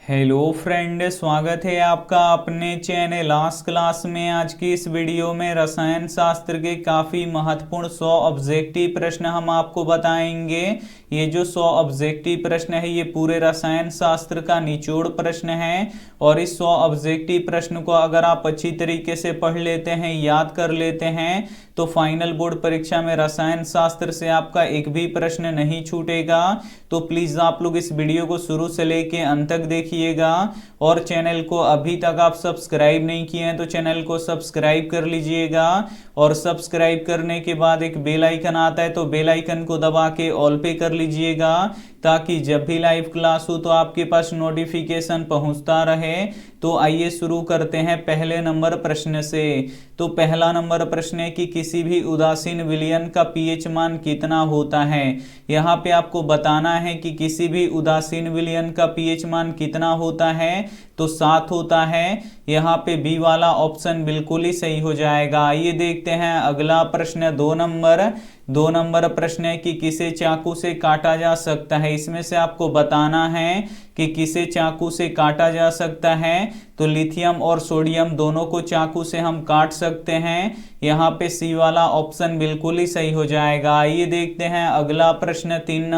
Hello friend, स्वागत है आपका अपने चैनल लास्ट क्लास में। आज की इस वीडियो में रसायन शास्त्र के काफ़ी महत्वपूर्ण 100 ऑब्जेक्टिव प्रश्न हम आपको बताएंगे। ये जो 100 ऑब्जेक्टिव प्रश्न है ये पूरे रसायन शास्त्र का निचोड़ प्रश्न है और इस 100 ऑब्जेक्टिव प्रश्न को अगर आप अच्छी तरीके से पढ़ लेते हैं, याद कर लेते हैं, तो फाइनल बोर्ड परीक्षा में रसायन शास्त्र से आपका एक भी प्रश्न नहीं छूटेगा। तो प्लीज़ आप लोग इस वीडियो को शुरू से लेके अंत तक देखिएगा और चैनल को अभी तक आप सब्सक्राइब नहीं किए हैं तो चैनल को सब्सक्राइब कर लीजिएगा और सब्सक्राइब करने के बाद एक बेल आइकन आता है तो बेल आइकन को दबा के ऑल पे कर लीजिएगा ताकि जब भी लाइव क्लास हो तो आपके पास नोटिफिकेशन पहुंचता रहे। तो आइए शुरू करते हैं पहले नंबर प्रश्न से। तो पहला नंबर प्रश्न है कि किसी भी उदासीन विलयन का पीएच मान कितना होता है। यहाँ पे आपको बताना है कि किसी भी उदासीन विलयन का पीएच मान कितना होता है, तो 7 होता है। यहाँ पे बी वाला ऑप्शन बिल्कुल ही सही हो जाएगा। आइए देखते हैं अगला प्रश्न 2 नंबर प्रश्न है कि किसे चाकू से काटा जा सकता है। इसमें से आपको बताना है कि किसे चाकू से काटा जा सकता है। तो लिथियम और सोडियम दोनों को चाकू से हम काट सकते हैं। यहाँ पे सी वाला ऑप्शन बिल्कुल ही सही हो जाएगा। आइए देखते हैं अगला प्रश्न 3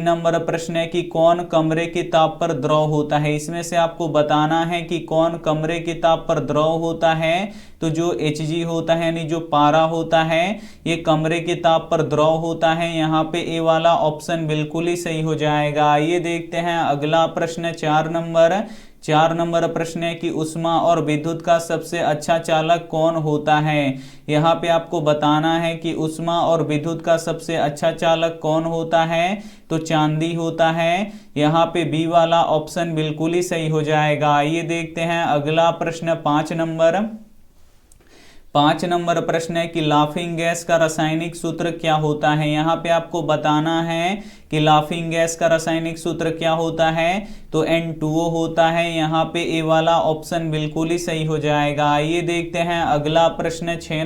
नंबर प्रश्न है कि कौन कमरे के ताप पर द्रव होता है। इसमें से आपको बताना है कि कौन कमरे के ताप पर द्रव होता है। तो जो Hg होता है यानी जो पारा होता है ये कमरे के ताप पर द्रव होता है। यहाँ पे ए वाला ऑप्शन बिल्कुल ही सही हो जाएगा। आइए देखते हैं अगला प्रश्न 4 नंबर प्रश्न है कि ऊष्मा और विद्युत का सबसे अच्छा चालक कौन होता है। यहाँ पे आपको बताना है कि ऊष्मा और विद्युत का सबसे अच्छा चालक कौन होता है। तो चांदी होता है। यहाँ पे बी वाला ऑप्शन बिल्कुल ही सही हो जाएगा। आइए देखते हैं अगला प्रश्न 5 नंबर प्रश्न है कि लाफिंग गैस का रासायनिक सूत्र क्या होता है। यहाँ पे आपको बताना है कि लाफिंग गैस का रासायनिक सूत्र क्या होता है। तो N2O होता है। यहाँ पे ए वाला ऑप्शन बिल्कुल ही सही हो जाएगा। आइए देखते हैं अगला प्रश्न 6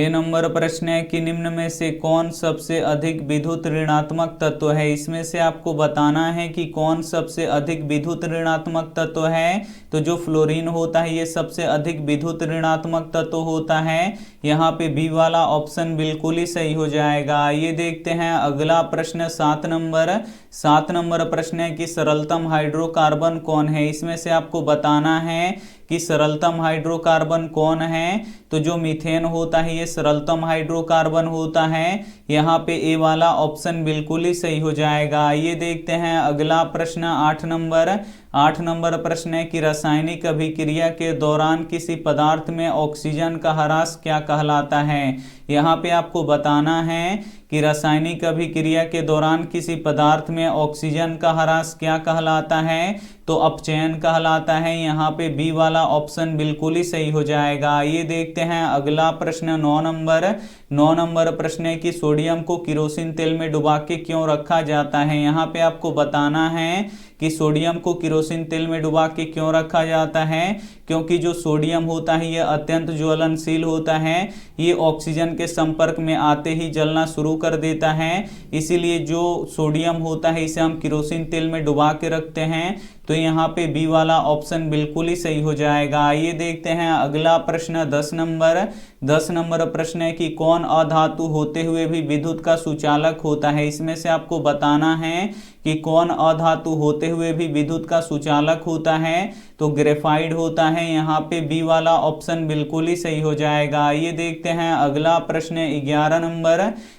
नंबर प्रश्न है कि निम्न में से कौन सबसे अधिक विद्युत ऋणात्मक तत्व है। इसमें से आपको बताना है कि कौन सबसे अधिक विद्युत ऋणात्मक तत्व है। तो जो फ्लोरीन होता है ये सबसे अधिक विद्युत ऋणात्मक तत्व होता है। यहाँ पे बी वाला ऑप्शन बिल्कुल ही सही हो जाएगा। आइए देखते हैं अगला प्रश्न 7 नंबर प्रश्न है कि सरलतम हाइड्रोकार्बन कौन है। इसमें से आपको बताना है कि सरलतम हाइड्रोकार्बन कौन है। तो जो मीथेन होता है ये सरलतम हाइड्रोकार्बन होता है। यहाँ पे ए वाला ऑप्शन बिल्कुल ही सही हो जाएगा। आइए देखते हैं अगला प्रश्न 8 नंबर प्रश्न है कि रासायनिक अभिक्रिया के दौरान किसी पदार्थ में ऑक्सीजन का ह्रास क्या कहलाता है। यहाँ पे आपको बताना है कि रासायनिक अभिक्रिया के दौरान किसी पदार्थ में ऑक्सीजन का ह्रास क्या कहलाता है। तो अपचयन कहलाता है। यहाँ पे बी वाला ऑप्शन बिल्कुल ही सही हो जाएगा। आइए देखते हैं अगला प्रश्न 9 नंबर प्रश्न है कि सोडियम को किरोसिन तेल में डुबा के क्यों रखा जाता है। यहाँ पे आपको बताना है कि सोडियम को किरोसिन तेल में डुबा के क्यों रखा जाता है। क्योंकि जो सोडियम होता है ये अत्यंत ज्वलनशील होता है। ये ऑक्सीजन के संपर्क में आते ही जलना शुरू कर देता है। इसीलिए जो सोडियम होता है इसे हम किरोसिन तेल में डुबा के रखते हैं। तो यहाँ पे बी वाला ऑप्शन बिल्कुल ही सही हो जाएगा। आइए देखते हैं अगला प्रश्न 10 नंबर प्रश्न है कि कौन अधातु होते हुए भी विद्युत का सुचालक होता है। इसमें से आपको बताना है कि कौन अधातु होते हुए भी विद्युत का सुचालक होता है। तो ग्रेफाइट होता है। यहाँ पे बी वाला ऑप्शन बिल्कुल ही सही हो जाएगा। आइए देखते हैं अगला प्रश्न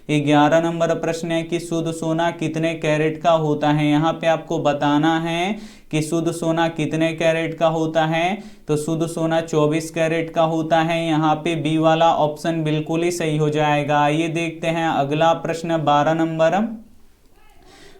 11 नंबर प्रश्न है कि शुद्ध सोना कितने कैरेट का होता है। यहाँ पे आपको बताना है कि शुद्ध सोना कितने कैरेट का होता है। तो शुद्ध सोना 24 कैरेट का होता है। यहाँ पे बी वाला ऑप्शन बिल्कुल ही सही हो जाएगा। आइए देखते हैं अगला प्रश्न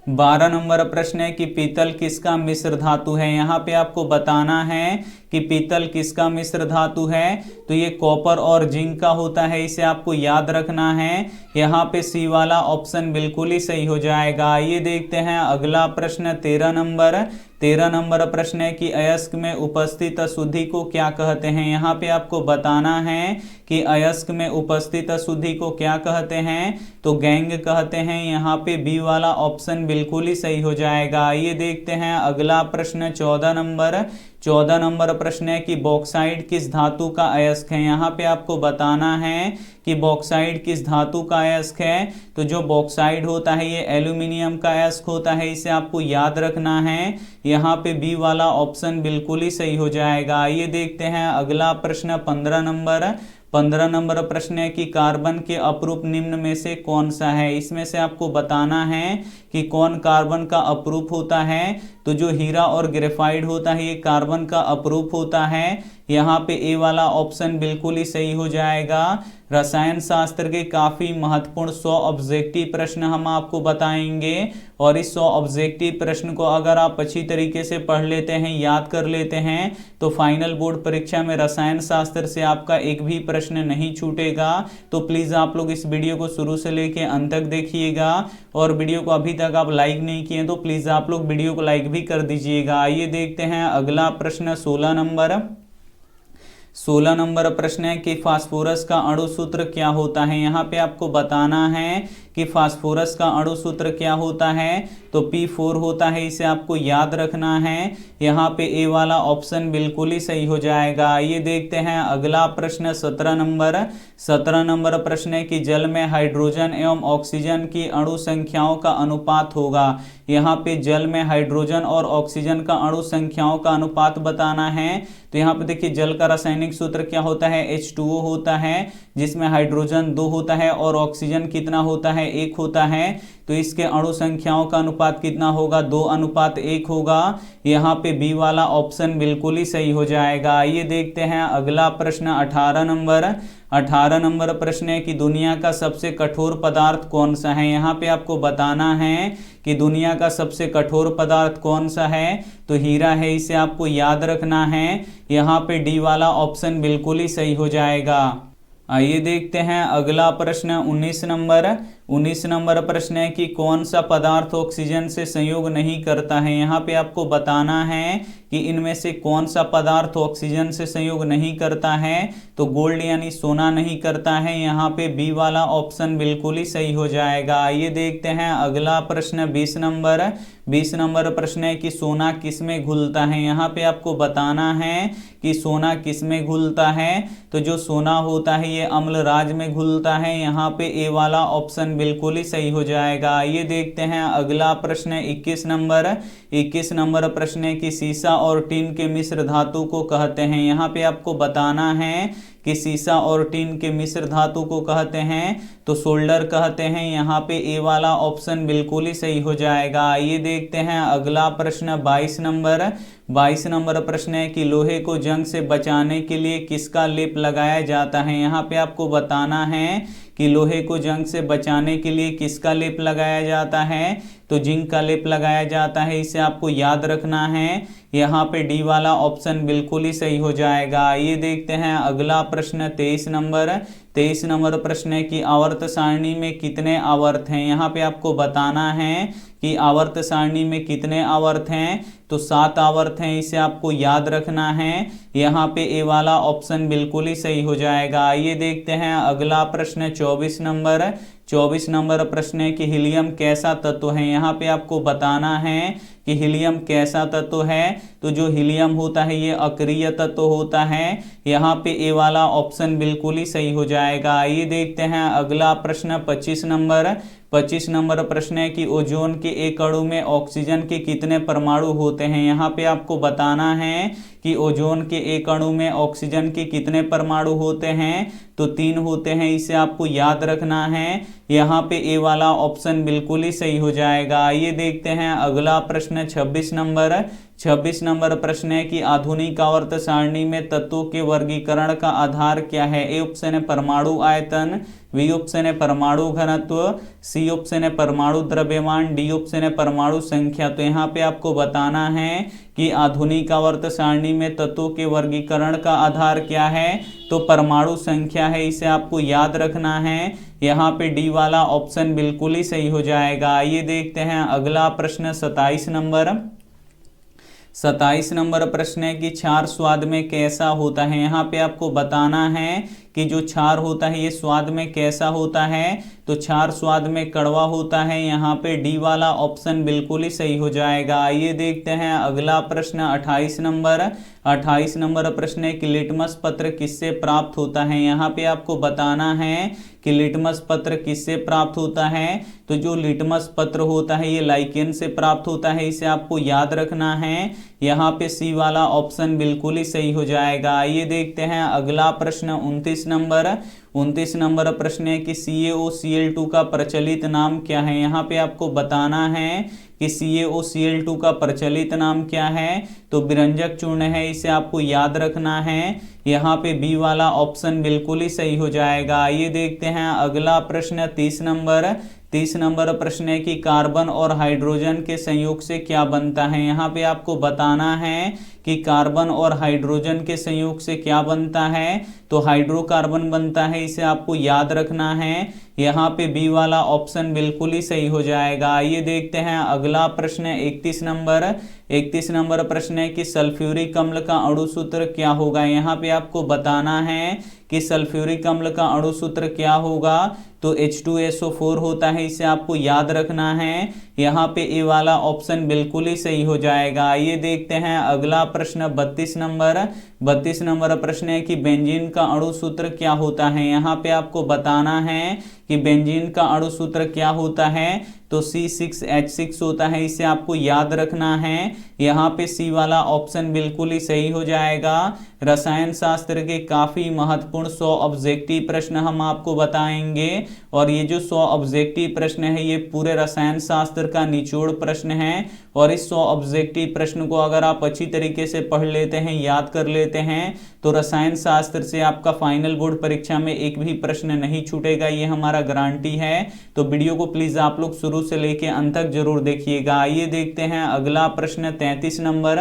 12 नंबर प्रश्न है कि पीतल किसका मिश्र धातु है। यहाँ पे आपको बताना है कि पीतल किसका मिश्र धातु है, तो ये कॉपर और जिंक का होता है, इसे आपको याद रखना है। यहाँ पे सी वाला ऑप्शन बिल्कुल ही सही हो जाएगा। ये देखते हैं अगला प्रश्न 13 नंबर प्रश्न है कि अयस्क में उपस्थित अशुद्धि को क्या कहते हैं। यहाँ पे आपको बताना है कि अयस्क में उपस्थित अशुद्धि को क्या कहते हैं, तो गैंग कहते हैं। यहाँ पे बी वाला ऑप्शन बिल्कुल ही सही हो जाएगा। ये देखते हैं अगला प्रश्न 14 नंबर प्रश्न है कि बॉक्साइट किस धातु का अयस्क है। यहाँ पे आपको बताना है कि बॉक्साइट किस धातु का अयस्क है, तो जो बॉक्साइट होता है ये एल्यूमिनियम का अयस्क होता है, इसे आपको याद रखना है। यहाँ पे बी वाला ऑप्शन बिल्कुल ही सही हो जाएगा। ये देखते हैं अगला प्रश्न 15 नंबर प्रश्न है कि कार्बन के अपरूप निम्न में से कौन सा है। इसमें से आपको बताना है कि कौन कार्बन का अपरूप होता है, तो जो हीरा और ग्रेफाइट होता है ये कार्बन का अपरूप होता है। यहाँ पे ए वाला ऑप्शन बिल्कुल ही सही हो जाएगा। रसायन शास्त्र के काफी महत्वपूर्ण 100 ऑब्जेक्टिव प्रश्न हम आपको बताएंगे, और इस 100 ऑब्जेक्टिव प्रश्न को अगर आप अच्छी तरीके से पढ़ लेते हैं, याद कर लेते हैं, तो फाइनल बोर्ड परीक्षा में रसायन शास्त्र से आपका एक भी प्रश्न नहीं छूटेगा। तो प्लीज आप लोग इस वीडियो को शुरू से लेके अंत तक देखिएगा, और वीडियो को अभी तक आप लाइक नहीं किए तो प्लीज आप लोग वीडियो को लाइक भी कर दीजिएगा। आइए देखते हैं अगला प्रश्न 16 नंबर प्रश्न है कि फास्फोरस का अणु सूत्र क्या होता है। यहाँ पे आपको बताना है कि फास्फोरस का अणु सूत्र क्या होता है, तो P4 होता है, इसे आपको याद रखना है। यहाँ पे ए वाला ऑप्शन बिल्कुल ही सही हो जाएगा। ये देखते हैं अगला प्रश्न 17 नंबर प्रश्न है कि जल में हाइड्रोजन एवं ऑक्सीजन की अणु संख्याओं का अनुपात होगा। यहाँ पे जल में हाइड्रोजन और ऑक्सीजन का अणु संख्याओं का अनुपात बताना है। तो यहाँ पे देखिए जल का रासायनिक सूत्र क्या होता है, H2O होता है, जिसमें हाइड्रोजन 2 होता है और ऑक्सीजन कितना होता है, 1 होता है। तो इसके अणु संख्याओं का अनुपात कितना होगा, 2:1 होगा। यहाँ पे बी वाला ऑप्शन बिल्कुल ही सही हो जाएगा। ये देखते हैं अगला प्रश्न 18 नंबर प्रश्न है कि दुनिया का सबसे कठोर पदार्थ कौन सा है। यहाँ पे आपको बताना है कि दुनिया का सबसे कठोर पदार्थ कौन सा है, तो हीरा है, इसे आपको याद रखना है। यहाँ पे डी वाला ऑप्शन बिल्कुल ही सही हो जाएगा। आइए देखते हैं अगला प्रश्न 19 नंबर प्रश्न है कि कौन सा पदार्थ ऑक्सीजन से संयोग नहीं करता है। यहाँ पे आपको बताना है कि इनमें से कौन सा पदार्थ ऑक्सीजन से संयोग नहीं करता है, तो गोल्ड यानी सोना नहीं करता है। यहाँ पे बी वाला ऑप्शन बिल्कुल ही सही हो जाएगा। आइए देखते हैं अगला प्रश्न 20 नंबर प्रश्न है कि सोना किस में घुलता है। यहाँ पे आपको बताना है कि सोना किस में घुलता है, तो जो सोना होता है ये अम्लराज में घुलता है। यहाँ पे ए वाला ऑप्शन बिल्कुल ही सही हो जाएगा। ये देखते हैं अगला प्रश्न 21 नंबर प्रश्न है कि सीसा और टीन के मिश्र धातु को कहते हैं। यहाँ पे आपको बताना है कि सीसा और टीन के मिश्र धातु को कहते हैं, तो सोल्डर कहते हैं। यहाँ पे ए वाला ऑप्शन बिल्कुल ही सही हो जाएगा। ये देखते हैं अगला प्रश्न 22 नंबर प्रश्न है कि लोहे को जंग से बचाने के लिए किसका लेप लगाया जाता है। यहाँ पे आपको बताना है कि लोहे को जंग से बचाने के लिए किसका लेप लगाया जाता है, तो जिंक का लेप लगाया जाता है, इसे आपको याद रखना है। यहाँ पे डी वाला ऑप्शन बिल्कुल ही सही हो जाएगा। ये देखते हैं अगला प्रश्न 23 नंबर प्रश्न है कि आवर्त सारणी में कितने आवर्त हैं। यहाँ पे आपको बताना है कि आवर्त सारणी में कितने आवर्त हैं, तो 7 आवर्त हैं, इसे आपको याद रखना है। यहाँ पे ए वाला ऑप्शन बिल्कुल ही सही हो जाएगा। ये देखते हैं अगला प्रश्न 24 नंबर प्रश्न है कि हीलियम कैसा तत्व है। यहाँ पे आपको बताना है कि हीलियम कैसा तत्व है, तो जो हीलियम होता है ये अक्रिय तत्व होता है। यहाँ पे ए वाला ऑप्शन बिल्कुल ही सही हो जाएगा। ये देखते हैं अगला प्रश्न 25 नंबर प्रश्न है कि ओजोन के एक अणु में ऑक्सीजन के कितने परमाणु होते हैं। यहाँ पे आपको बताना है कि ओजोन के एक अणु में ऑक्सीजन के कितने परमाणु होते हैं, तो 3 होते हैं, इसे आपको याद रखना है। यहाँ पे ए वाला ऑप्शन बिल्कुल ही सही हो जाएगा। ये देखते हैं अगला प्रश्न 26 नंबर प्रश्न है कि आधुनिक आवर्त सारणी में तत्वों के वर्गीकरण का आधार क्या है। ए ऑप्शन है परमाणु आयतन, बी ऑप्शन है परमाणु घनत्व, सी ऑप्शन है परमाणु द्रव्यमान, डी ऑप्शन है परमाणु संख्या। तो यहाँ पे आपको बताना है कि आधुनिक आवर्त सारणी में तत्वों के वर्गीकरण का आधार क्या है, तो परमाणु संख्या है, इसे आपको याद रखना है। यहाँ पे डी वाला ऑप्शन बिल्कुल ही सही हो जाएगा। आइए देखते हैं अगला प्रश्न 27 नंबर। 27 नंबर प्रश्न है कि क्षार स्वाद में कैसा होता है। यहाँ पे आपको बताना है कि जो क्षार होता है ये स्वाद में कैसा होता है, तो क्षार स्वाद में कड़वा होता है। यहाँ पे डी वाला ऑप्शन बिल्कुल ही सही हो जाएगा। आइए देखते हैं अगला प्रश्न 28 नंबर। 28 नंबर प्रश्न है कि लिटमस पत्र किससे प्राप्त होता है। यहाँ पे आपको बताना है कि लिटमस पत्र किससे प्राप्त होता है, तो जो लिटमस पत्र होता है ये लाइकेन से प्राप्त होता है, इसे आपको याद रखना है। यहाँ पे सी वाला ऑप्शन बिल्कुल ही सही हो जाएगा। आइए देखते हैं अगला प्रश्न 29 नंबर। 29 नंबर प्रश्न है कि CaOCl2 का प्रचलित नाम क्या है। यहाँ पे आपको बताना है कि CaOCl2 का प्रचलित नाम क्या है, तो विरंजक चूर्ण है, इसे आपको याद रखना है। यहाँ पे बी वाला ऑप्शन बिल्कुल ही सही हो जाएगा। आइए देखते हैं अगला प्रश्न 30 नंबर। 30 नंबर प्रश्न है कि कार्बन और हाइड्रोजन के संयोग से क्या बनता है। यहाँ पे आपको बताना है कि कार्बन और हाइड्रोजन के संयोग से क्या बनता है, तो हाइड्रोकार्बन बनता है, इसे आपको याद रखना है। यहाँ पे बी वाला ऑप्शन बिल्कुल ही सही हो जाएगा। आइए देखते हैं अगला प्रश्न 31 नंबर। 31 नंबर प्रश्न है कि सल्फ्यूरिक अम्ल का अणु सूत्र क्या होगा। यहाँ पे आपको बताना है कि सल्फ्यूरिक अम्ल का अणु सूत्र क्या होगा, तो H2SO4 होता है, इसे आपको याद रखना है। यहाँ पे ए वाला ऑप्शन बिल्कुल ही सही हो जाएगा। आइए देखते हैं अगला प्रश्न 32 नंबर। 32 नंबर प्रश्न है कि बेंजीन का अणु सूत्र क्या होता है। यहाँ पे आपको बताना है कि बेंजीन का अणु सूत्र क्या होता है, तो C6H6 होता है, इसे आपको याद रखना है। यहाँ पे सी वाला ऑप्शन बिल्कुल ही सही हो जाएगा। रसायन शास्त्र के काफी महत्वपूर्ण 100 ऑब्जेक्टिव प्रश्न हम आपको बताएंगे, और ये जो 100 ऑब्जेक्टिव प्रश्न है ये पूरे रसायन शास्त्र का निचोड़ प्रश्न है। और इस 100 ऑब्जेक्टिव प्रश्न को अगर आप अच्छी तरीके से पढ़ लेते हैं, याद कर लेते हैं, तो रसायन शास्त्र से आपका फाइनल बोर्ड परीक्षा में एक भी प्रश्न नहीं छूटेगा, ये हमारा गारंटी है। तो वीडियो को प्लीज आप लोग शुरू से लेके अंत तक जरूर देखिएगा। आइए देखते हैं अगला प्रश्न 33 नंबर।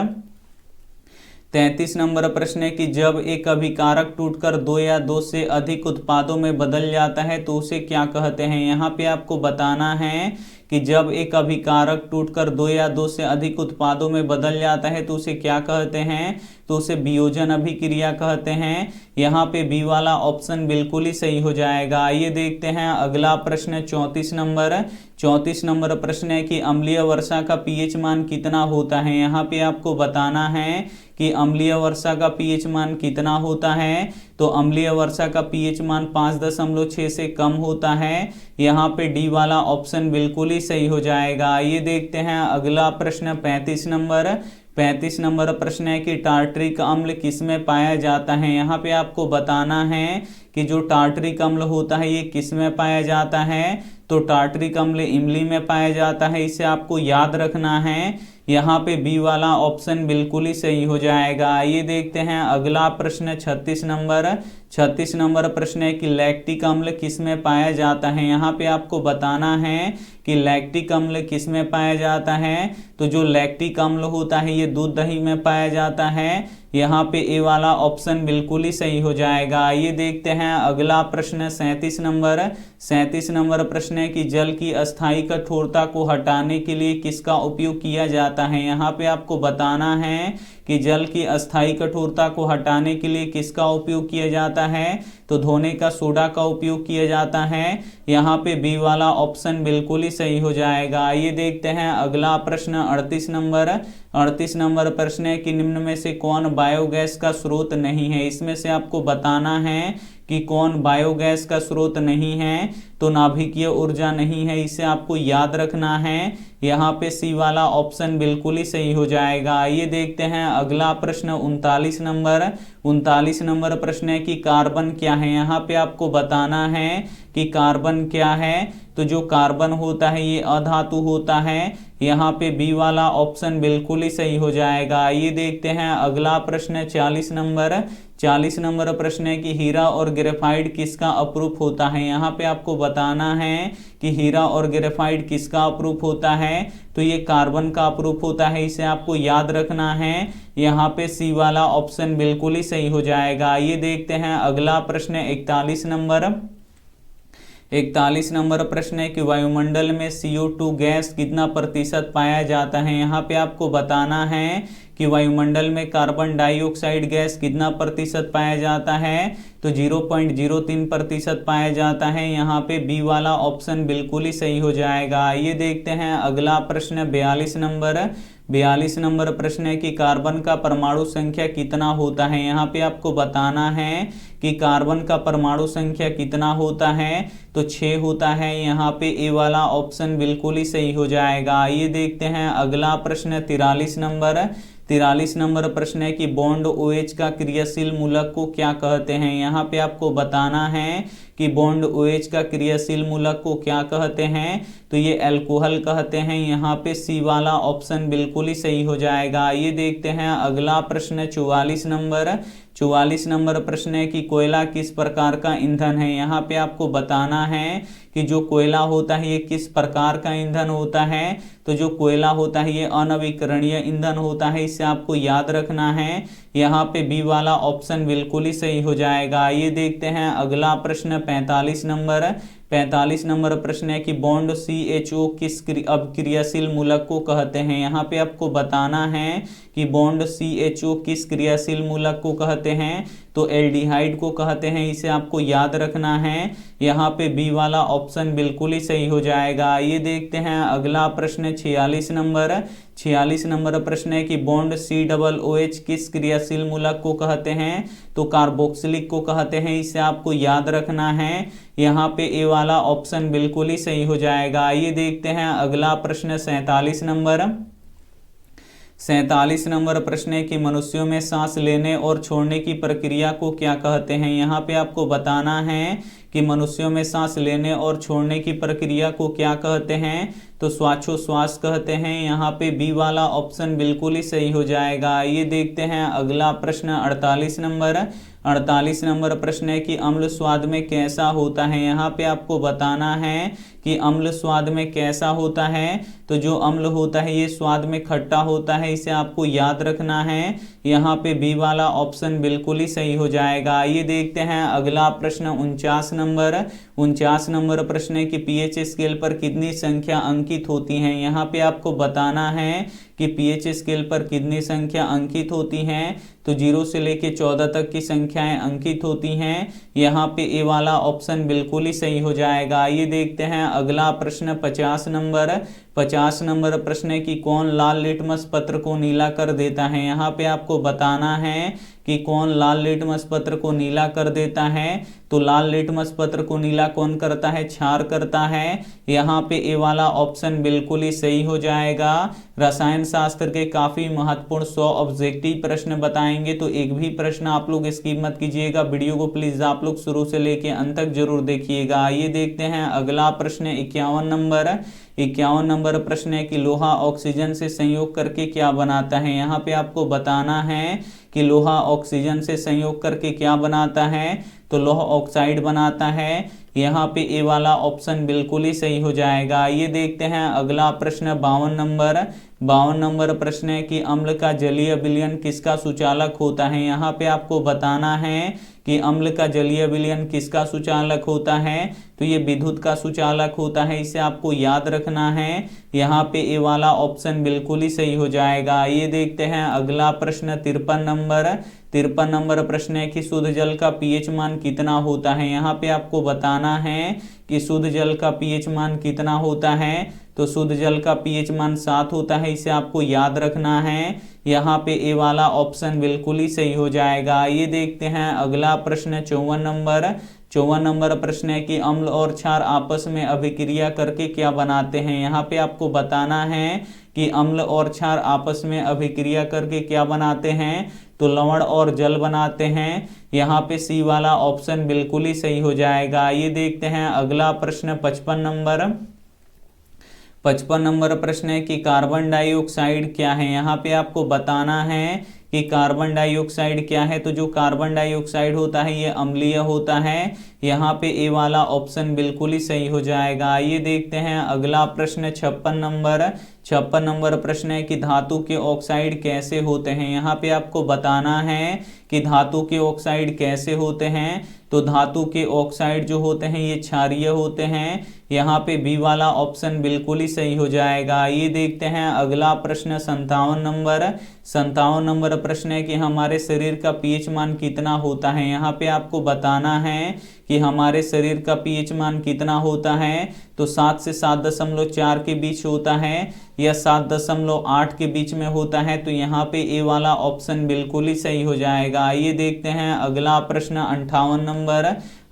33 नंबर प्रश्न है कि जब एक अभिकारक टूटकर 2 या 2 से अधिक उत्पादों में बदल जाता है तो उसे क्या कहते हैं। यहाँ पे आपको बताना है कि जब एक अभिकारक टूटकर 2 या 2 से अधिक उत्पादों में बदल जाता है तो उसे क्या कहते हैं, तो उसे वियोजन अभिक्रिया कहते हैं। यहाँ पे बी वाला ऑप्शन बिल्कुल ही सही हो जाएगा। आइए देखते हैं अगला प्रश्न 34 नंबर। 34 नंबर प्रश्न है कि अम्लीय वर्षा का पीएच मान कितना होता है। यहाँ पे आपको बताना है कि अम्लीय वर्षा का पीएच मान कितना होता है, तो अम्लीय वर्षा का पीएच मान 5.6 से कम होता है। यहाँ पे डी वाला ऑप्शन बिल्कुल ही सही हो जाएगा। आइए देखते हैं अगला प्रश्न 35 नंबर। 35 नंबर प्रश्न है कि टार्टरिक अम्ल किस में पाया जाता है। यहाँ पे आपको बताना है कि जो टार्टरिक अम्ल होता है ये किस में पाया जाता है, तो टार्टरिक अम्ल इमली में पाया जाता है, इसे आपको याद रखना है। यहाँ पे बी वाला ऑप्शन बिल्कुल ही सही हो जाएगा। आइए देखते हैं अगला प्रश्न 36 नंबर। 36 नंबर प्रश्न है कि लैक्टिक अम्ल किस में पाया जाता है। यहाँ पे आपको बताना है कि लैक्टिक अम्ल किस में पाया जाता है, तो जो लैक्टिक अम्ल होता है ये दूध दही में पाया जाता है। यहाँ पे ए वाला ऑप्शन बिल्कुल ही सही हो जाएगा। आइए देखते हैं अगला प्रश्न 37 नंबर। 37 नंबर प्रश्न है कि जल की अस्थायी कठोरता को हटाने के लिए किसका उपयोग किया जाता है। यहाँ पे आपको बताना है कि जल की अस्थायी कठोरता को हटाने के लिए किसका उपयोग किया जाता है, तो धोने का सोडा का उपयोग किया जाता है। यहाँ पे बी वाला ऑप्शन बिल्कुल ही सही हो जाएगा। आइए देखते हैं अगला प्रश्न 38 नंबर। 38 नंबर प्रश्न है कि निम्न में से कौन बायोगैस का स्रोत नहीं है। इसमें से आपको बताना है कि कौन बायोगैस का स्रोत नहीं है, तो नाभिकीय ऊर्जा नहीं है, इसे आपको याद रखना है। यहाँ पे सी वाला ऑप्शन बिल्कुल ही सही हो जाएगा। आइए देखते हैं अगला प्रश्न 39 नंबर। 39 नंबर प्रश्न है कि कार्बन क्या है। यहाँ पे आपको बताना है कि कार्बन क्या है, तो जो कार्बन होता है ये अधातु होता है। यहाँ पे बी वाला ऑप्शन बिल्कुल ही सही हो जाएगा। आइए देखते हैं अगला प्रश्न 40 नंबर। 40 नंबर प्रश्न है कि हीरा और ग्रेफाइट किसका अप्रूप होता है। यहाँ पे आपको बताना है कि हीरा और ग्रेफाइट किसका अप्रूप होता है, तो ये कार्बन का अप्रूप होता है, इसे आपको याद रखना है। यहाँ पे सी वाला ऑप्शन बिल्कुल ही सही हो जाएगा। ये देखते हैं अगला प्रश्न 41 नंबर प्रश्न है कि वायुमंडल में CO2 गैस कितना प्रतिशत पाया जाता है। यहाँ पे आपको बताना है कि वायुमंडल में कार्बन डाइऑक्साइड गैस कितना प्रतिशत पाया जाता है, तो 0.03% पाया जाता है। यहाँ पे बी वाला ऑप्शन बिल्कुल ही सही हो जाएगा। ये देखते हैं अगला प्रश्न 42 नंबर प्रश्न है कि कार्बन का परमाणु संख्या कितना होता है। यहाँ पे आपको बताना है कि कार्बन का परमाणु संख्या कितना होता है, तो 6 होता है। यहाँ पे ए वाला ऑप्शन बिल्कुल ही सही हो जाएगा। ये देखते हैं अगला प्रश्न 43 नंबर प्रश्न है कि बॉन्ड OH का क्रियाशील मूलक को क्या कहते हैं। यहाँ पे आपको बताना है कि बॉन्ड OH का क्रियाशील मूलक को क्या कहते हैं, तो ये अल्कोहल कहते हैं। यहाँ पे सी वाला ऑप्शन बिल्कुल ही सही हो जाएगा। ये देखते हैं अगला प्रश्न 44 नंबर प्रश्न है कि कोयला किस प्रकार का ईंधन है। यहाँ पे आपको बताना है कि जो कोयला होता है ये किस प्रकार का ईंधन होता है, तो जो कोयला होता है ये अनवीकरणीय ईंधन होता है, इसे आपको याद रखना है। यहाँ पे बी वाला ऑप्शन बिल्कुल ही सही हो जाएगा। ये देखते हैं अगला प्रश्न 45 नंबर प्रश्न है कि बॉन्ड CHO किस क्रियाशील मूलक को कहते हैं। यहाँ पे आपको बताना है कि बॉन्ड CHO किस क्रियाशील मूलक को कहते हैं, तो एल्डिहाइड को कहते हैं, इसे आपको याद रखना है। यहाँ पे बी वाला ऑप्शन बिल्कुल ही सही हो जाएगा। ये देखते हैं अगला प्रश्न 46 नंबर प्रश्न है कि बॉन्ड COOH किस क्रियाशील मूलक को कहते हैं, तो कार्बोक्सिलिक को कहते हैं, इसे आपको याद रखना है। यहाँ पे ए वाला ऑप्शन बिल्कुल ही सही हो जाएगा। ये देखते हैं अगला प्रश्न 47 नंबर प्रश्न है कि मनुष्यों में सांस लेने और छोड़ने की प्रक्रिया को क्या कहते हैं। यहाँ पे आपको बताना है कि मनुष्यों में सांस लेने और छोड़ने की प्रक्रिया को क्या कहते हैं, तो श्वासोच्छ्वास कहते हैं। यहाँ पे बी वाला ऑप्शन बिल्कुल ही सही हो जाएगा। ये देखते हैं अगला प्रश्न 48 नंबर प्रश्न है कि अम्ल स्वाद में कैसा होता है। यहाँ पे आपको बताना है कि अम्ल स्वाद में कैसा होता है, तो जो अम्ल होता है ये स्वाद में खट्टा होता है, इसे आपको याद रखना है। यहाँ पे बी वाला ऑप्शन बिल्कुल ही सही हो जाएगा। ये देखते हैं अगला प्रश्न 49 नंबर प्रश्न है कि pH स्केल पर कितनी संख्या अंकित होती हैं। यहाँ पे आपको बताना है कि pH स्केल पर कितनी संख्या अंकित होती हैं, तो 0 से लेके 14 तक की संख्याएं अंकित होती हैं। यहाँ पे ए वाला ऑप्शन बिल्कुल ही सही हो जाएगा। ये देखते हैं अगला प्रश्न 50 नंबर प्रश्न है कि कौन लाल लिटमस पत्र को नीला कर देता है। यहाँ पे आपको बताना है कि कौन लाल लिटमस पत्र को नीला कर देता है, तो लाल लिटमस पत्र को नीला कौन करता है, क्षार करता है। यहाँ पे ए वाला ऑप्शन बिल्कुल ही सही हो जाएगा। रसायन शास्त्र के काफी महत्वपूर्ण 100 ऑब्जेक्टिव प्रश्न बताएंगे, तो एक भी प्रश्न आप लोग स्किप मत कीजिएगा। वीडियो को प्लीज आप लोग शुरू से लेके अंत तक जरूर देखिएगा। ये देखते हैं अगला प्रश्न 51 नंबर प्रश्न है कि लोहा ऑक्सीजन से संयोग करके क्या बनाता है। यहाँ पे आपको बताना है कि लोहा ऑक्सीजन से संयोग करके क्या बनाता है, तो लोहा ऑक्साइड बनाता है। यहाँ पे ए वाला ऑप्शन बिल्कुल ही सही हो जाएगा। ये देखते हैं अगला प्रश्न 52 नंबर प्रश्न है कि अम्ल का जलीय विलयन किसका सुचालक होता है। यहाँ पे आपको बताना है कि अम्ल का जलीय विलयन किसका सुचालक होता है, तो ये विद्युत का सुचालक होता है, इसे आपको याद रखना है। यहाँ पे ए वाला ऑप्शन बिल्कुल ही सही हो जाएगा। ये देखते हैं अगला प्रश्न 53 नंबर प्रश्न है कि शुद्ध जल का pH मान कितना होता है। यहाँ पे आपको बताना है कि शुद्ध जल का pH मान कितना होता है, तो शुद्ध जल का pH मान 7 होता है, इसे आपको याद रखना है। यहाँ पे ए वाला ऑप्शन बिल्कुल ही सही हो जाएगा। ये देखते हैं अगला प्रश्न 54 नंबर प्रश्न है कि अम्ल और क्षार आपस में अभिक्रिया करके क्या बनाते हैं। यहाँ पे आपको बताना है कि अम्ल और क्षार आपस में अभिक्रिया करके क्या बनाते हैं, तो लवण और जल बनाते हैं। यहाँ पे सी वाला ऑप्शन बिल्कुल ही सही हो जाएगा। ये देखते हैं अगला प्रश्न 55 नंबर प्रश्न है कि कार्बन डाइऑक्साइड क्या है। यहाँ पे आपको बताना है कि कार्बन डाइऑक्साइड क्या है, तो जो कार्बन डाइऑक्साइड होता है ये अम्लीय होता है। यहाँ पे ए वाला ऑप्शन बिल्कुल ही सही हो जाएगा। आइए देखते हैं अगला प्रश्न 56 नंबर प्रश्न है कि धातु के ऑक्साइड कैसे होते हैं। यहाँ पे आपको बताना है कि धातु के ऑक्साइड कैसे होते हैं। तो धातु के ऑक्साइड जो होते हैं ये क्षारीय होते हैं। यहाँ पे बी वाला ऑप्शन बिल्कुल ही सही हो जाएगा। ये देखते हैं अगला प्रश्न 57 नंबर प्रश्न है कि हमारे शरीर का पीएच मान कितना होता है। यहाँ पे आपको बताना है कि हमारे शरीर का पीएच मान कितना होता है। तो 7 से 7.4 के बीच होता है या 7.8 के बीच में होता है। तो यहाँ पे ए वाला ऑप्शन बिल्कुल ही सही हो जाएगा। आइए देखते हैं अगला प्रश्न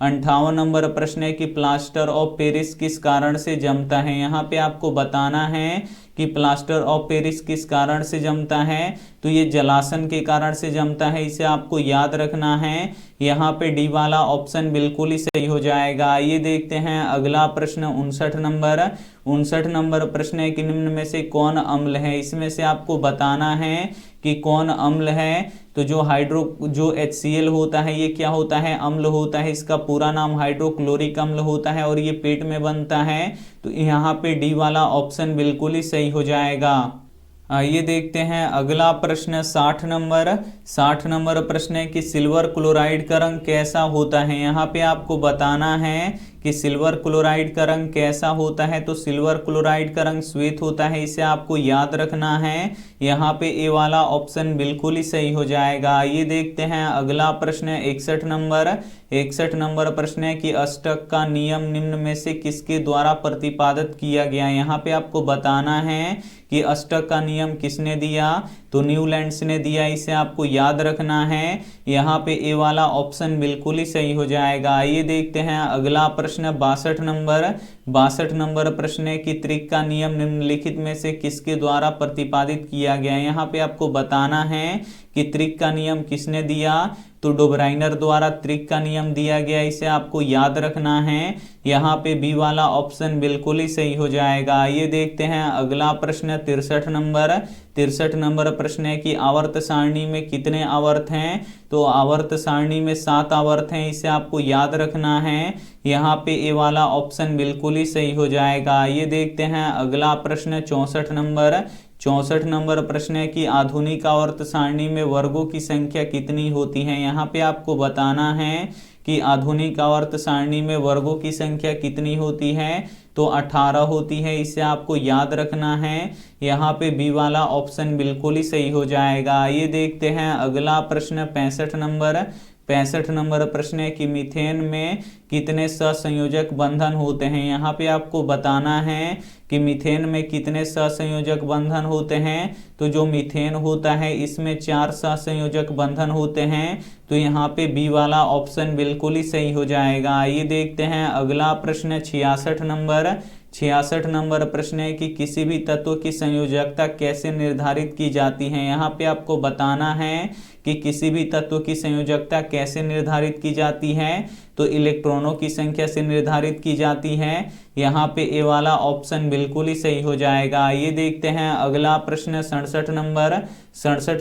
58 नंबर प्रश्न है कि प्लास्टर ऑफ पेरिस किस कारण से जमता है। यहाँ पे आपको बताना है कि प्लास्टर ऑफ पेरिस किस कारण से जमता है। तो ये जलासन के कारण से जमता है, इसे आपको याद रखना है। यहाँ पे डी वाला ऑप्शन बिल्कुल ही सही हो जाएगा। ये देखते हैं अगला प्रश्न 59 नंबर प्रश्न है कि निम्न में से कौन अम्ल है। इसमें से आपको बताना है कि कौन अम्ल है। तो जो HCl होता है ये क्या होता है, अम्ल होता है। इसका पूरा नाम हाइड्रोक्लोरिक अम्ल होता है और ये पेट में बनता है। तो यहाँ पे डी वाला ऑप्शन बिल्कुल ही सही हो जाएगा। आइए देखते हैं अगला प्रश्न 60 नंबर प्रश्न है कि सिल्वर क्लोराइड का रंग कैसा होता है। यहाँ पे आपको बताना है कि सिल्वर क्लोराइड का रंग कैसा होता है। तो सिल्वर क्लोराइड का रंग श्वेत होता है, इसे आपको याद रखना है। यहाँ पे ए वाला ऑप्शन बिल्कुल ही सही हो जाएगा। ये देखते हैं अगला प्रश्न 61 नंबर प्रश्न है कि अष्टक का नियम निम्न में से किसके द्वारा प्रतिपादित किया गया। यहाँ पे आपको बताना है कि अष्टक का नियम किसने दिया। तो न्यूलैंड्स ने दिया, इसे आपको याद रखना है। यहाँ पे ए वाला ऑप्शन बिल्कुल ही सही हो जाएगा। ये देखते हैं अगला प्रश्न 62 नंबर प्रश्न है कि त्रिक का नियम निम्नलिखित में से किसके द्वारा प्रतिपादित किया गया। यहाँ पे आपको बताना है कि त्रिक का नियम किसने दिया। तो डोब्राइनर द्वारा त्रिक का नियम दिया गया, इसे आपको याद रखना है। यहाँ पे बी वाला ऑप्शन बिल्कुल ही सही हो जाएगा। ये देखते हैं अगला प्रश्न 63 नंबर प्रश्न है कि आवर्त सारणी में कितने आवर्त हैं। तो आवर्त सारणी में 7 आवर्त हैं, इसे आपको याद रखना है। यहाँ पे ए वाला ऑप्शन बिल्कुल ही सही हो जाएगा। ये देखते हैं अगला प्रश्न 64 नंबर प्रश्न है कि आधुनिक आवर्त सारणी में वर्गों की संख्या कितनी होती है। यहाँ पे आपको बताना है कि आधुनिक आवर्त सारणी में वर्गों की संख्या कितनी होती है। तो 18 होती है, इसे आपको याद रखना है। यहाँ पे बी वाला ऑप्शन बिल्कुल ही सही हो जाएगा। ये देखते हैं अगला प्रश्न 65 नंबर प्रश्न है कि मीथेन में कितने सहसंयोजक बंधन होते हैं। यहाँ पे आपको बताना है कि मीथेन में कितने सहसंयोजक बंधन होते हैं। तो जो मीथेन होता है इसमें 4 सहसंयोजक बंधन होते हैं। तो यहाँ पे बी वाला ऑप्शन बिल्कुल ही सही हो जाएगा। ये देखते हैं अगला प्रश्न 66 नंबर प्रश्न है कि किसी भी तत्व की संयोजकता कैसे निर्धारित की जाती है। यहाँ पे आपको बताना है कि किसी भी तत्व की संयोजकता कैसे निर्धारित की जाती है। तो इलेक्ट्रॉनों की संख्या से निर्धारित की जाती है। यहाँ पे ए वाला ऑप्शन बिल्कुल ही सही हो जाएगा। ये देखते हैं अगला प्रश्न 67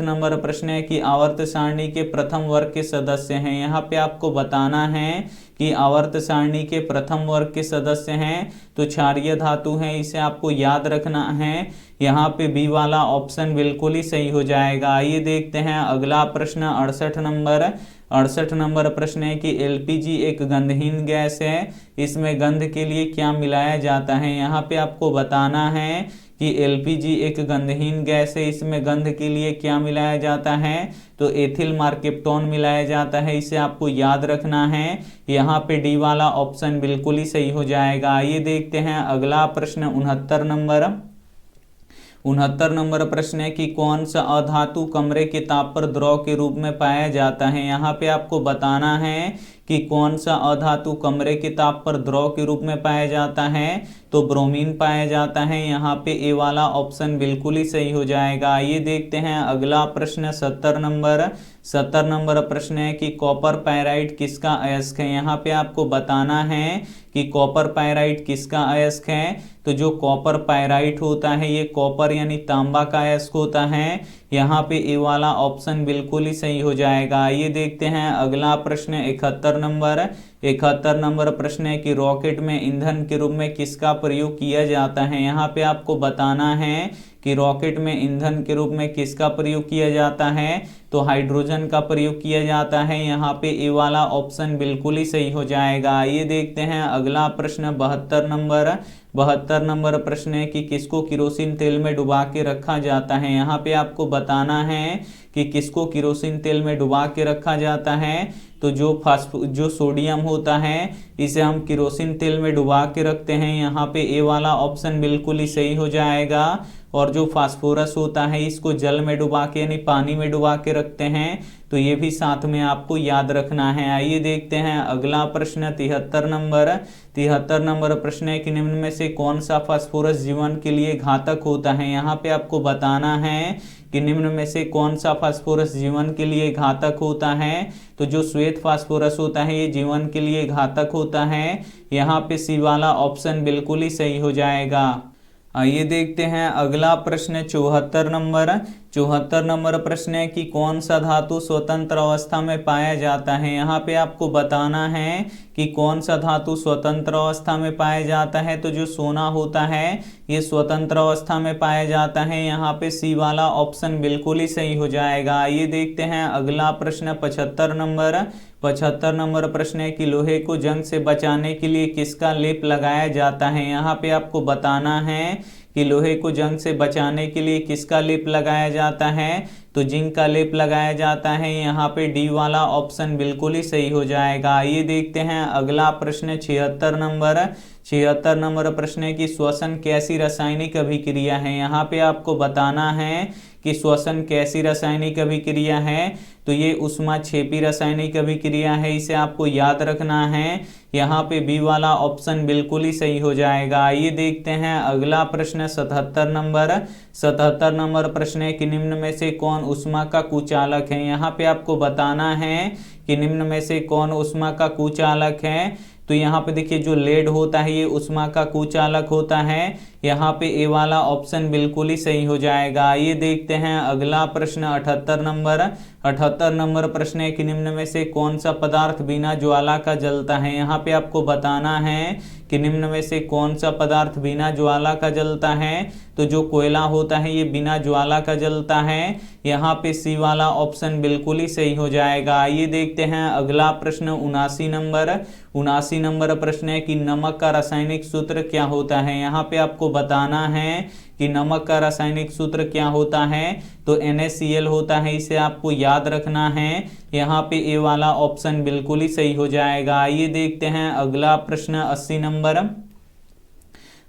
नंबर प्रश्न है कि आवर्त सारणी के प्रथम वर्ग के सदस्य हैं। यहाँ पे आपको बताना है कि आवर्त सारणी के प्रथम वर्ग के सदस्य हैं। तो क्षारीय धातु हैं, इसे आपको याद रखना है। यहाँ पे बी वाला ऑप्शन बिल्कुल ही सही हो जाएगा। ये देखते हैं अगला प्रश्न 68 नंबर प्रश्न है कि एलपीजी एक गंधहीन गैस है, इसमें गंध के लिए क्या मिलाया जाता है। यहाँ पे आपको बताना है कि एलपीजी एक गंधहीन गैस है, इसमें गंध के लिए क्या मिलाया जाता है। तो एथिल मार्केप्टोन मिलाया जाता है, इसे आपको याद रखना है। यहाँ पे डी वाला ऑप्शन बिल्कुल ही सही हो जाएगा। ये देखते हैं अगला प्रश्न 69 नंबर प्रश्न है कि कौन सा अधातु कमरे के ताप पर द्रव के रूप में पाया जाता है। यहाँ पे आपको बताना है कि कौन सा अधातु कमरे के ताप पर द्रव के रूप में पाया जाता है। तो ब्रोमीन पाया जाता है। यहाँ पे ए वाला ऑप्शन बिल्कुल ही सही हो जाएगा। ये देखते हैं अगला प्रश्न 70 नंबर प्रश्न है कि कॉपर पायराइट किसका अयस्क है। यहाँ पे आपको बताना है कि कॉपर पायराइट किसका अयस्क है। तो जो कॉपर पायराइट होता है ये कॉपर यानी तांबा का अयस्क होता है। यहाँ पे ए वाला ऑप्शन बिल्कुल ही सही हो जाएगा। ये देखते हैं अगला प्रश्न 71 नंबर। 71 नंबर प्रश्न है कि रॉकेट में ईंधन के रूप में किसका प्रयोग किया जाता है। यहाँ पे आपको बताना है कि रॉकेट में ईंधन के रूप में किसका प्रयोग किया जाता है, तो हाइड्रोजन का प्रयोग किया जाता है। यहाँ पे ए वाला ऑप्शन बिल्कुल ही सही हो जाएगा। ये देखते हैं अगला प्रश्न 72 नंबर। 72 नंबर प्रश्न है कि किसको किरोसिन तेल में डुबा के रखा जाता है। यहाँ पे आपको बताना है कि किसको किरोसिन तेल में डुबा के रखा जाता है, तो जो सोडियम होता है इसे हम किरोसिन तेल में डुबा के रखते हैं। यहाँ पे ए वाला ऑप्शन बिल्कुल ही सही हो जाएगा। और जो फास्फोरस होता है इसको जल में डुबा के यानी पानी में डुबा के रखते हैं, तो ये भी साथ में आपको याद रखना है। आइए देखते हैं अगला प्रश्न 73 नंबर। 73 नंबर प्रश्न है कि निम्न में से कौन सा फास्फोरस जीवन के लिए घातक होता है। यहाँ पे आपको बताना है कि निम्न में से कौन सा फास्फोरस जीवन के लिए घातक होता है, तो जो श्वेत फास्फोरस होता है ये जीवन के लिए घातक होता है। यहाँ पे सी वाला ऑप्शन बिल्कुल ही सही हो जाएगा। आइए देखते हैं अगला प्रश्न 74 नंबर। 74 नंबर प्रश्न है कि कौन सा धातु स्वतंत्र अवस्था में पाया जाता है। यहाँ पे आपको बताना है कि कौन सा धातु स्वतंत्र अवस्था में पाया जाता है, तो जो सोना होता है ये स्वतंत्र अवस्था में पाया जाता है। यहाँ पे सी वाला ऑप्शन बिल्कुल ही सही हो जाएगा। ये देखते हैं अगला प्रश्न 75 नंबर। 75 नंबर प्रश्न है कि लोहे को जंग से बचाने के लिए किसका लेप लगाया जाता है। यहाँ पे आपको बताना है कि लोहे को जंग से बचाने के लिए किसका लेप लगाया जाता है, तो जिंक का लेप लगाया जाता है। यहाँ पे डी वाला ऑप्शन बिल्कुल ही सही हो जाएगा। ये देखते हैं अगला प्रश्न 76 नंबर। 76 नंबर प्रश्न है कि श्वसन कैसी रासायनिक अभिक्रिया है। यहाँ पे आपको बताना है कि श्वसन कैसी रासायनिक अभिक्रिया है, तो ये ऊष्माक्षेपी रासायनिक अभिक्रिया है, इसे आपको याद रखना है। यहाँ पे बी वाला ऑप्शन बिल्कुल ही सही हो जाएगा। आइए देखते हैं अगला प्रश्न 77 नंबर। 77 नंबर प्रश्न है कि निम्न में से कौन ऊष्मा का कुचालक है। यहाँ पे आपको बताना है कि निम्न में से कौन ऊष्मा का कुचालक है, तो यहाँ पे देखिए जो लेड होता है ये ऊष्मा का कुचालक होता है। यहाँ पे ए वाला ऑप्शन बिल्कुल ही सही हो जाएगा। ये देखते हैं अगला प्रश्न 78 नंबर। 78 नंबर प्रश्न है कि निम्न में से कौन सा पदार्थ बिना ज्वाला का जलता है। यहाँ पे आपको बताना है कि निम्न में से कौन सा पदार्थ बिना ज्वाला का जलता है, तो जो कोयला होता है ये बिना ज्वाला का जलता है। यहाँ पे सी वाला ऑप्शन बिल्कुल ही सही हो जाएगा। ये देखते हैं अगला प्रश्न 79 नंबर। 79 नंबर प्रश्न है कि नमक का रासायनिक सूत्र क्या होता है। यहाँ पे आपको बताना है कि नमक का रासायनिक सूत्र क्या होता है, तो NaCl होता है, इसे आपको याद रखना है। यहाँ पे ए वाला ऑप्शन बिल्कुल ही सही हो जाएगा। ये देखते हैं अगला प्रश्न 80 नंबर।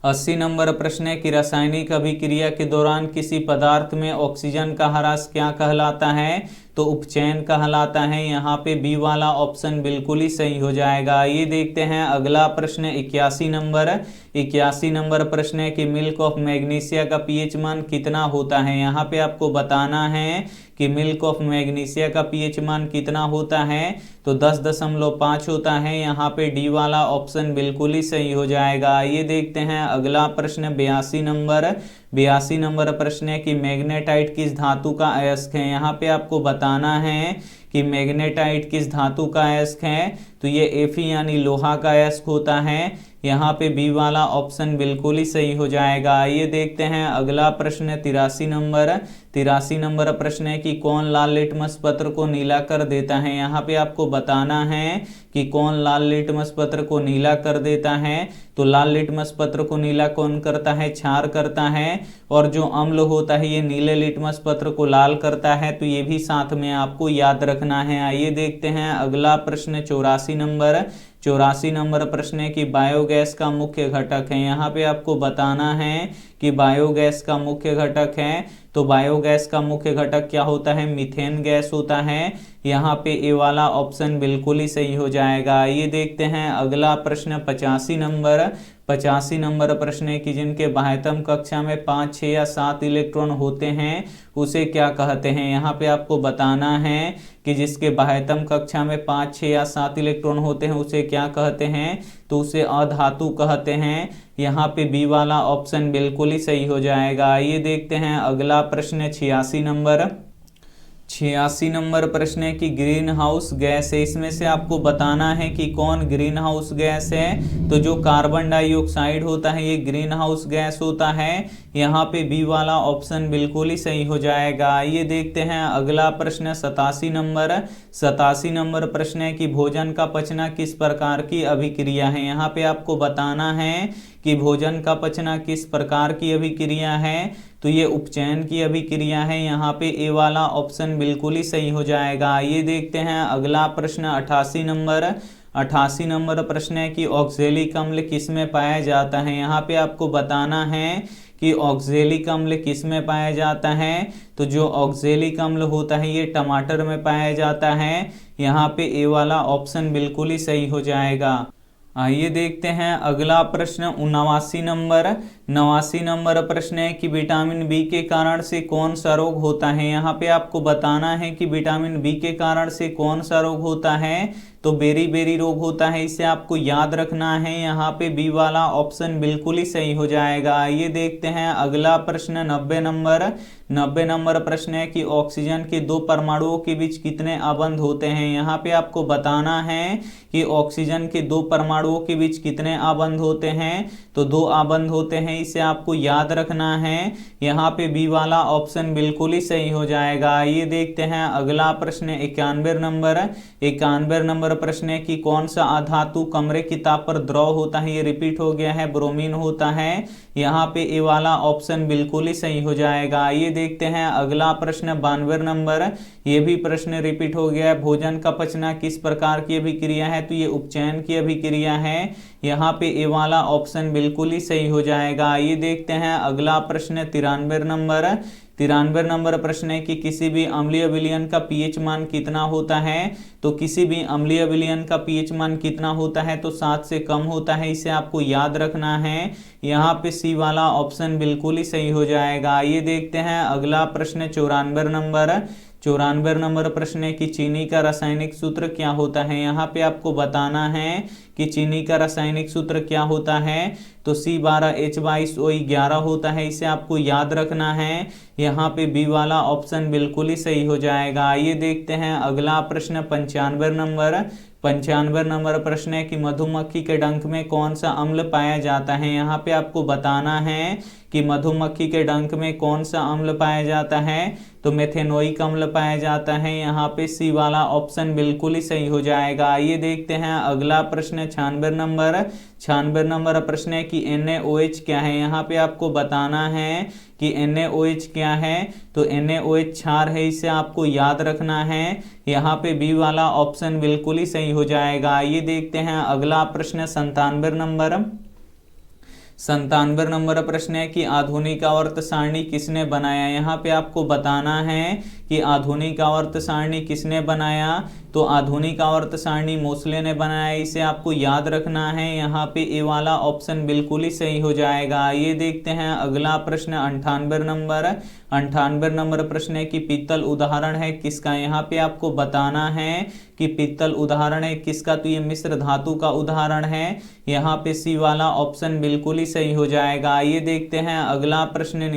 80 नंबर प्रश्न है कि रासायनिक अभिक्रिया के दौरान किसी पदार्थ में ऑक्सीजन का ह्रास क्या कहलाता है, तो उपचयन कहलाता है। यहाँ पे बी वाला ऑप्शन बिल्कुल ही सही हो जाएगा। ये देखते हैं अगला प्रश्न 81 नंबर। 81 नंबर प्रश्न है कि मिल्क ऑफ मैग्नीशिया का पीएच मान कितना होता है। यहाँ पे आपको बताना है कि मिल्क ऑफ मैग्नीशिया का पीएच मान कितना होता है, तो 10.5 होता है। यहाँ पे डी वाला ऑप्शन बिल्कुल ही सही हो जाएगा। ये देखते हैं अगला प्रश्न 82 नंबर। 82 नंबर प्रश्न है कि मैग्नेटाइट किस धातु का अयस्क है। यहाँ पे आपको बताना है कि मैग्नेटाइट किस धातु का अयस्क है, तो ये Fe यानी लोहा का अयस्क होता है। यहाँ पे बी वाला ऑप्शन बिल्कुल ही सही हो जाएगा। ये देखते हैं अगला प्रश्न 83 नंबर। 83 नंबर प्रश्न है कि कौन लाल लिटमस पत्र को नीला कर देता है। यहाँ पे आपको बताना है कि कौन लाल लिटमस पत्र को नीला कर देता है, तो लाल लिटमस पत्र को नीला कौन करता है, क्षार करता है। और जो अम्ल होता है ये नीले लिटमस पत्र को लाल करता है, तो ये भी साथ में आपको याद रखना है। आइए देखते हैं अगला प्रश्न 84 नंबर। 84 नंबर प्रश्न है कि बायोगैस का मुख्य घटक है। यहाँ पे आपको बताना है कि बायोगैस का मुख्य घटक है, तो बायोगैस का मुख्य घटक क्या होता है, मीथेन गैस होता है। यहाँ पे ए वाला ऑप्शन बिल्कुल ही सही हो जाएगा। ये देखते हैं अगला प्रश्न 85 नंबर। 85 नंबर प्रश्न है कि जिनके बाह्यतम कक्षा में 5, 6 या 7 इलेक्ट्रॉन होते हैं उसे क्या कहते हैं। यहाँ पे आपको बताना है कि जिसके बाह्यतम कक्षा में 5, 6 या 7 इलेक्ट्रॉन होते हैं उसे क्या कहते हैं, तो उसे अधातु कहते हैं। यहाँ पे बी वाला ऑप्शन बिल्कुल ही सही हो जाएगा। आइए देखते हैं अगला प्रश्न 86 नंबर प्रश्न है कि ग्रीन हाउस गैस है, इसमें से आपको बताना है कि कौन ग्रीन हाउस गैस है। तो जो कार्बन डाइऑक्साइड होता है ये ग्रीन हाउस गैस होता है। यहाँ पे बी वाला ऑप्शन बिल्कुल ही सही हो जाएगा। ये देखते हैं अगला प्रश्न 87 नंबर प्रश्न है कि भोजन का पचना किस प्रकार की अभिक्रिया है। यहाँ पे आपको बताना है कि भोजन का पचना किस प्रकार की अभिक्रिया है, तो ये उपचयन की अभिक्रिया है। यहाँ पे ए वाला ऑप्शन बिल्कुल ही सही हो जाएगा। ये देखते हैं अगला प्रश्न 88 नंबर प्रश्न है कि ऑक्जेलिक अम्ल किस में पाया जाता है। यहाँ पे आपको बताना है कि ऑक्जेलिक अम्ल किस में पाया जाता है। तो जो ऑक्जेलिक अम्ल होता है ये टमाटर में पाया जाता है। यहाँ पे ए वाला ऑप्शन बिल्कुल ही सही हो जाएगा। आइए देखते हैं अगला प्रश्न 89 नंबर प्रश्न है कि विटामिन बी के कारण से कौन सा रोग होता है। यहाँ पे आपको बताना है कि विटामिन बी के कारण से कौन सा रोग होता है, तो बेरी रोग होता है, इसे आपको याद रखना है। यहाँ पे बी वाला ऑप्शन बिल्कुल ही सही हो जाएगा। ये देखते हैं अगला प्रश्न 90 नंबर प्रश्न है कि ऑक्सीजन के 2 परमाणुओं के बीच कितने आबंध होते हैं। यहाँ पे आपको बताना है कि ऑक्सीजन के 2 परमाणुओं के बीच कितने आबंध होते हैं, तो 2 आबंध होते हैं, इसे आपको याद रखना है। यहाँ पे बी वाला ऑप्शन बिल्कुल ही सही हो जाएगा। ये देखते हैं अगला प्रश्न 91 नंबर प्रश्न है कि कौन सा अधातु कमरे की ताप पर द्रव होता है। ये रिपीट हो गया है, ब्रोमीन होता है। यहाँ पे ए वाला ऑप्शन बिल्कुल ही सही हो जाएगा। ये देखते हैं अगला प्रश्न 92 नंबर, ये भी प्रश्न रिपीट हो गया है। भोजन का पचना किस प्रकार की अभिक्रिया है, तो ये उपचयन की अभिक्रिया है। यहाँ पे ए वाला ऑप्शन बिल्कुल ही सही हो जाएगा। ये देखते हैं अगला प्रश्न 93 नंबर प्रश्न है कि किसी भी अम्लीय विलयन का पीएच मान कितना होता है। तो किसी भी अम्लीय विलयन का पीएच मान कितना होता है, तो 7 से कम होता है, इसे आपको याद रखना है। यहाँ पे सी वाला ऑप्शन बिल्कुल ही सही हो जाएगा। ये देखते हैं अगला प्रश्न 94 नंबर प्रश्न है कि चीनी का रासायनिक सूत्र क्या होता है। यहाँ पे आपको बताना है कि चीनी का रासायनिक सूत्र क्या होता है, तो C12H22O11 होता है, इसे आपको याद रखना है। यहाँ पे बी वाला ऑप्शन बिल्कुल ही सही हो जाएगा। ये देखते हैं अगला प्रश्न 95 नंबर प्रश्न है कि मधुमक्खी के डंक में कौन सा अम्ल पाया जाता है। यहाँ पे आपको बताना है कि मधुमक्खी के डंक में कौन सा अम्ल पाया जाता है, तो मेथेनोइक अम्ल पाया जाता है। यहाँ पे सी वाला ऑप्शन बिल्कुल ही सही हो जाएगा। ये देखते हैं अगला प्रश्न 96 नंबर प्रश्न है कि NaOH क्या है। यहाँ पे आपको बताना है कि NaOH क्या है, तो NaOH क्षार है, इसे आपको याद रखना है। यहाँ पे बी वाला ऑप्शन बिल्कुल ही सही हो जाएगा। ये देखते हैं अगला प्रश्न 97 नंबर प्रश्न है कि आधुनिक आवर्त सारणी किसने बनाया। यहाँ पे आपको बताना है कि आधुनिक आवर्त सारणी किसने बनाया, तो आधुनिक आवर्त सारणी मोसले ने बनाया, इसे आपको याद रखना है। यहाँ पे ए वाला ऑप्शन बिल्कुल ही सही हो जाएगा। ये देखते हैं अगला प्रश्न 98 नंबर प्रश्न है कि पीतल उदाहरण है किसका। यहाँ पे आपको बताना है कि पीतल उदाहरण है किसका, तो ये मिश्र धातु का उदाहरण है। यहाँ पे सी वाला ऑप्शन बिल्कुल ही सही हो जाएगा। ये देखते हैं अगला प्रश्न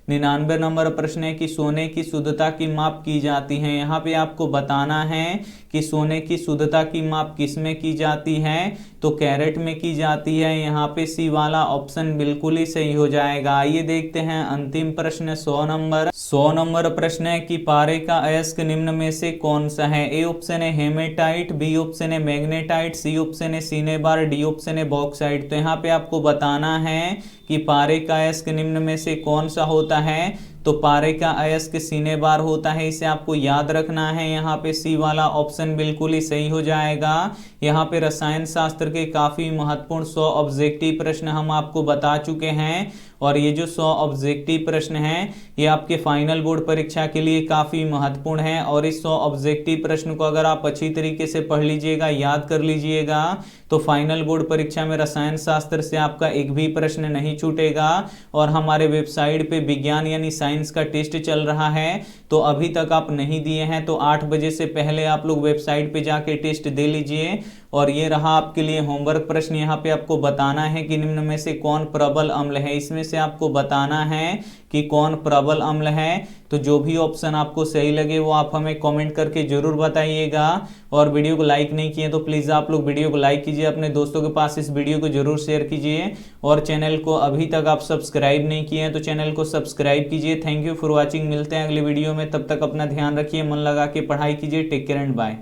99 नंबर प्रश्न है कि सोने की शुद्धता की माप की जाती है। यहाँ पे आपको बताना है कि सोने की शुद्धता की माप किस में की जाती है, तो कैरेट में की जाती है। यहाँ पे सी वाला ऑप्शन बिल्कुल ही सही हो जाएगा। ये देखते हैं अंतिम प्रश्न 100 नंबर प्रश्न है कि पारे का अयस्क निम्न में से कौन सा है। ए ऑप्शन है हेमेटाइट, बी ऑप्शन है मैग्नेटाइट, सी ऑप्शन है सिनेबार, डी ऑप्शन है बॉक्साइट। तो यहाँ पे आपको बताना है कि पारे का अयस्क निम्न में से कौन सा होता है, तो पारे का अयस्क सिनेबार होता है, इसे आपको याद रखना है। यहाँ पे सी वाला ऑप्शन बिल्कुल ही सही हो जाएगा। यहाँ पे रसायन शास्त्र के काफी महत्वपूर्ण 100 ऑब्जेक्टिव प्रश्न हम आपको बता चुके हैं और ये जो 100 ऑब्जेक्टिव प्रश्न हैं ये आपके फाइनल बोर्ड परीक्षा के लिए काफ़ी महत्वपूर्ण है। और इस 100 ऑब्जेक्टिव प्रश्न को अगर आप अच्छी तरीके से पढ़ लीजिएगा, याद कर लीजिएगा, तो फाइनल बोर्ड परीक्षा में रसायन शास्त्र से आपका एक भी प्रश्न नहीं छूटेगा। और हमारे वेबसाइट पे विज्ञान यानी साइंस का टेस्ट चल रहा है, तो अभी तक आप नहीं दिए हैं तो 8 बजे से पहले आप लोग वेबसाइट पे जाके टेस्ट दे लीजिए। और ये रहा आपके लिए होमवर्क प्रश्न। यहाँ पे आपको बताना है कि निम्न में से कौन प्रबल अम्ल है। इसमें से आपको बताना है कि कौन प्रबल अम्ल है। तो जो भी ऑप्शन आपको सही लगे वो आप हमें कमेंट करके जरूर बताइएगा। और वीडियो को लाइक नहीं किए तो प्लीज़ आप लोग वीडियो को लाइक कीजिए, अपने दोस्तों के पास इस वीडियो को जरूर शेयर कीजिए। और चैनल को अभी तक आप सब्सक्राइब नहीं किए हैं तो चैनल को सब्सक्राइब कीजिए। Thank you for watching. मिलते हैं अगले वीडियो में, तब तक अपना ध्यान रखिए, मन लगा के पढ़ाई कीजिए। Take care and bye.